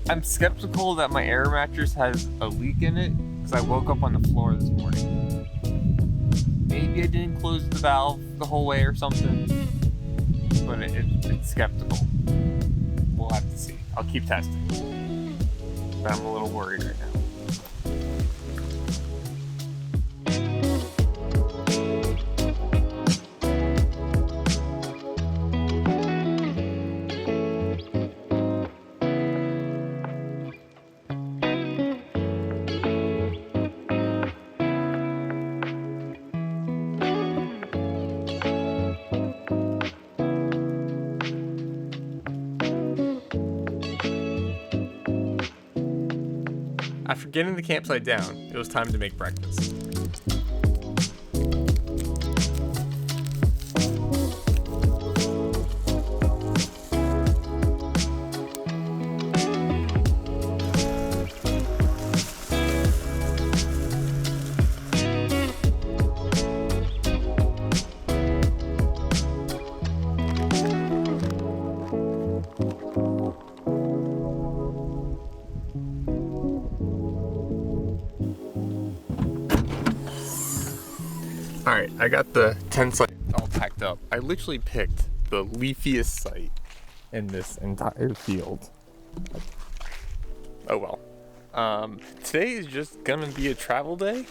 I'm skeptical that my air mattress has a leak in it because I woke up on the floor this morning. Maybe I didn't close the valve the whole way or something, but it's skeptical. We'll have to see. I'll keep testing, but I'm a little worried right now. After getting the campsite down, it was time to make breakfast. Alright, I got the tent site all packed up. I literally picked the leafiest site in this entire field. Oh well. Today is just gonna be a travel day.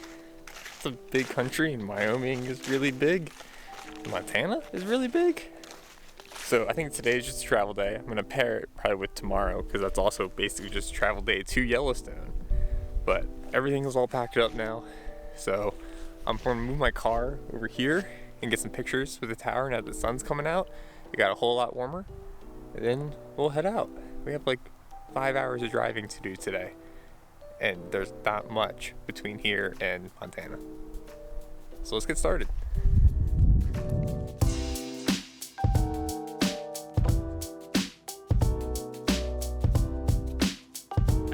It's a big country and Wyoming is really big. Montana is really big. So I think today is just a travel day. I'm gonna pair it probably with tomorrow because that's also basically just a travel day to Yellowstone. But everything is all packed up now. So I'm going to move my car over here and get some pictures with the tower now that the sun's coming out. It got a whole lot warmer. And then we'll head out. We have like 5 hours of driving to do today. And there's not much between here and Montana. So let's get started.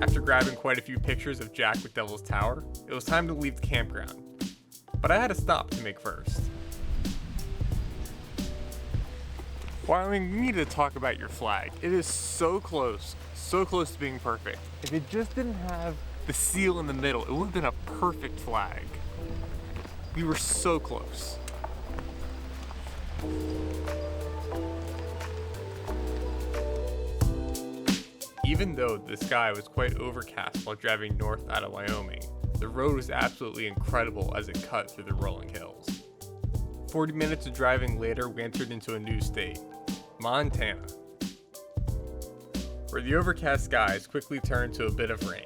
After grabbing quite a few pictures of Jack with Devil's Tower, it was time to leave the campground. But I had a stop to make first. Wyoming, we need to talk about your flag. It is so close to being perfect. If it just didn't have the seal in the middle, it would have been a perfect flag. We were so close. Even though the sky was quite overcast while driving north out of Wyoming, the road was absolutely incredible as it cut through the rolling hills. 40 minutes of driving later, we entered into a new state, Montana, where the overcast skies quickly turned to a bit of rain.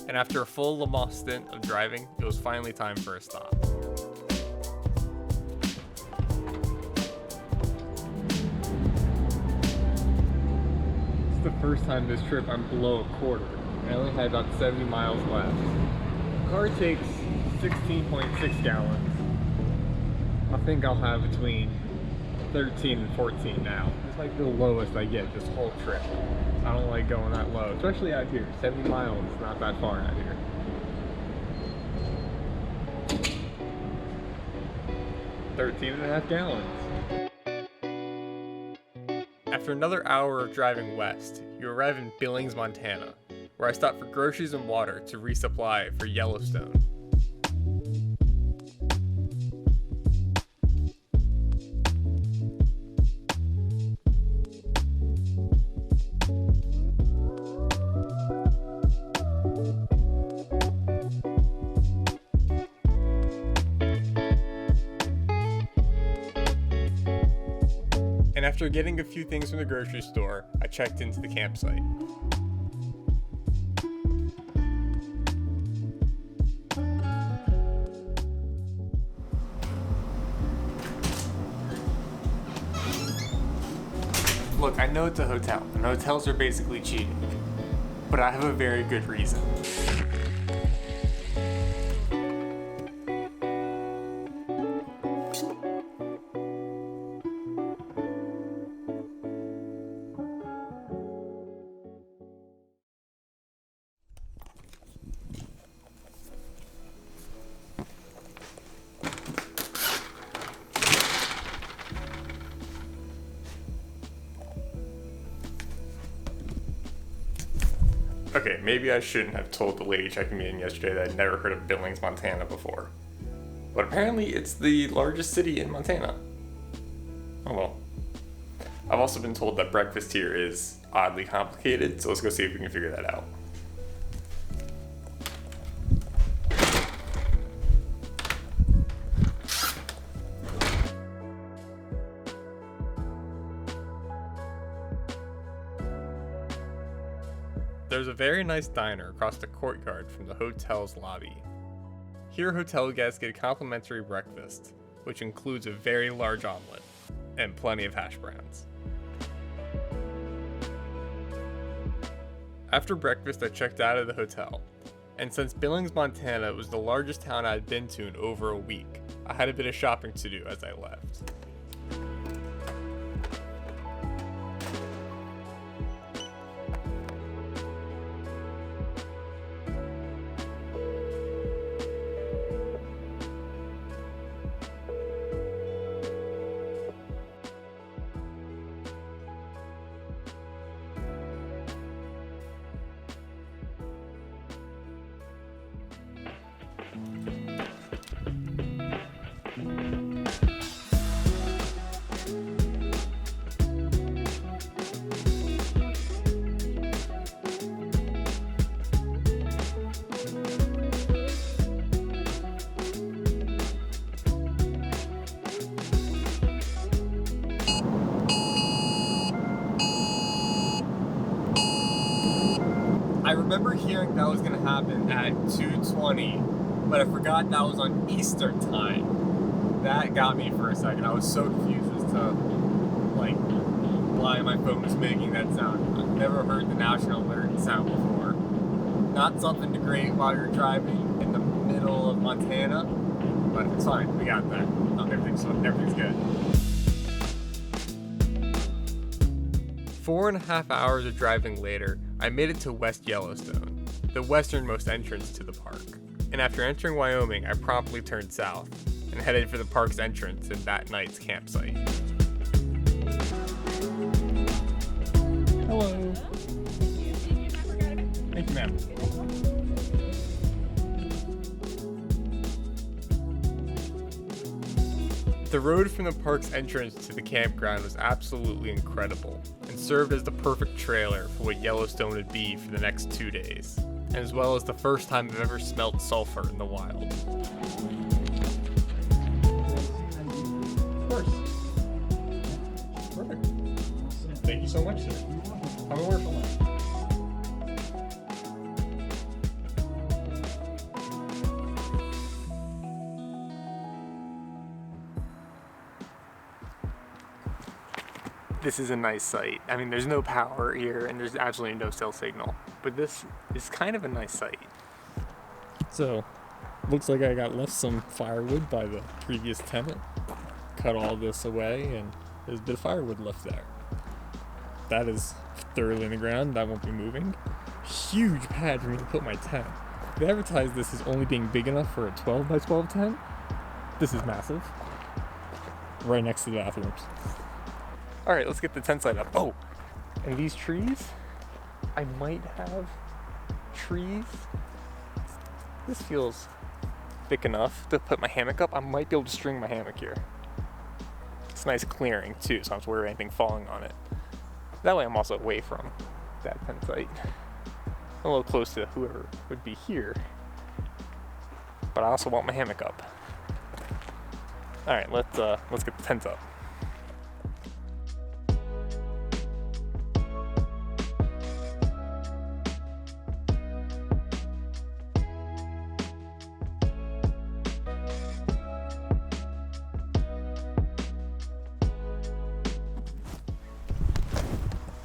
And after a full Lamar stint of driving, it was finally time for a stop. It's the first time this trip I'm below a quarter. I only had about 70 miles left. The car takes 16.6 gallons. I think I'll have between 13 and 14 now. It's like the lowest I get this whole trip. I don't like going that low, especially out here. 70 miles is not that far out here. $13.5 gallons. After another hour of driving west, you arrive in Billings, Montana, where I stopped for groceries and water to resupply for Yellowstone. And after getting a few things from the grocery store, I checked into the campsite. Look, I know it's a hotel, and hotels are basically cheating, but I have a very good reason. Okay, maybe I shouldn't have told the lady checking me in yesterday that I'd never heard of Billings, Montana before. But apparently it's the largest city in Montana. Oh well. I've also been told that breakfast here is oddly complicated, so let's go see if we can figure that out. There's a very nice diner across the courtyard from the hotel's lobby. Here hotel guests get a complimentary breakfast, which includes a very large omelet and plenty of hash browns. After breakfast, I checked out of the hotel, and since Billings, Montana was the largest town I'd been to in over a week, I had a bit of shopping to do as I left. I remember hearing that was going to happen at 2:20, but I forgot that was on Eastern time. That got me for a second. I was so confused as to, like, why my phone was making that sound. I've never heard the national alert sound before. Not something to grate while you're driving in the middle of Montana, but it's fine. We got that. Everything's good. 4.5 hours of driving later, I made it to West Yellowstone, the westernmost entrance to the park. And after entering Wyoming, I promptly turned south and headed for the park's entrance and that night's campsite. Hello. Thank you, ma'am. The road from the park's entrance to the campground was absolutely incredible and served as the perfect trailer for what Yellowstone would be for the next 2 days, as well as the first time I've ever smelled sulfur in the wild. Of course. Perfect. Thank you so much, sir. Have a wonderful night. This is a nice site. I mean, there's no power here and there's absolutely no cell signal, but this is kind of a nice site. So, looks like I got left some firewood by the previous tenant. Cut all this away and there's a bit of firewood left there. That is thoroughly in the ground, that won't be moving. Huge pad for me to put my tent. They advertised this as only being big enough for a 12 by 12 tent. This is massive. Right next to the bathrooms. All right, let's get the tent site up. Oh, and these trees, I might have trees. This feels thick enough to put my hammock up. I might be able to string my hammock here. It's a nice clearing too, so I don't have to worry about anything falling on it. That way I'm also away from that tent site. A little close to whoever would be here. But I also want my hammock up. All right, let's get the tent up.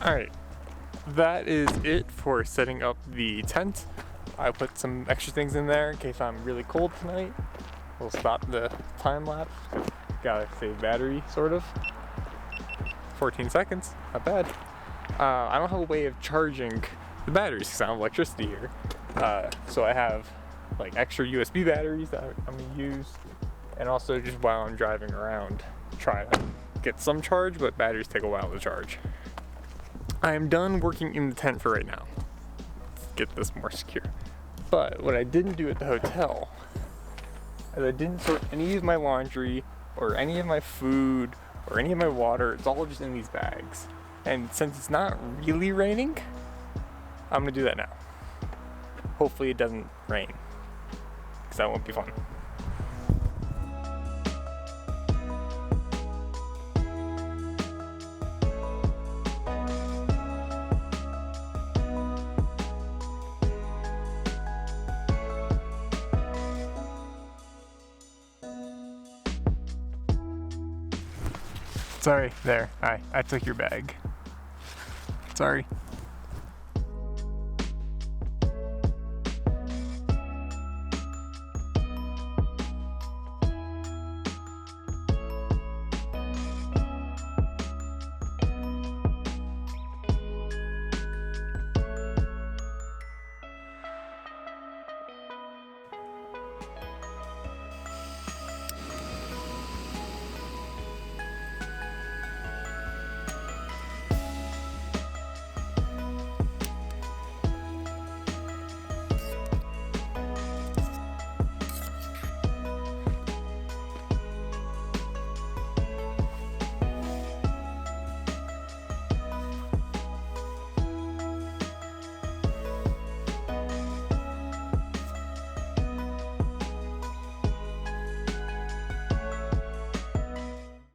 Alright, that is it for setting up the tent. I put some extra things in there in case I'm really cold tonight. We'll stop the time lapse, gotta save battery, sort of. 14 seconds, not bad. I don't have a way of charging the batteries because I don't have electricity here. So I have like extra USB batteries that I'm gonna use, and also just while I'm driving around, try to get some charge, but batteries take a while to charge. I am done working in the tent for right now. get this more secure. But what I didn't do at the hotel is I didn't sort any of my laundry or any of my food or any of my water. It's all just in these bags. And since it's not really raining, I'm gonna do that now. Hopefully it doesn't rain, because that won't be fun. Sorry, there, I took your bag. Sorry.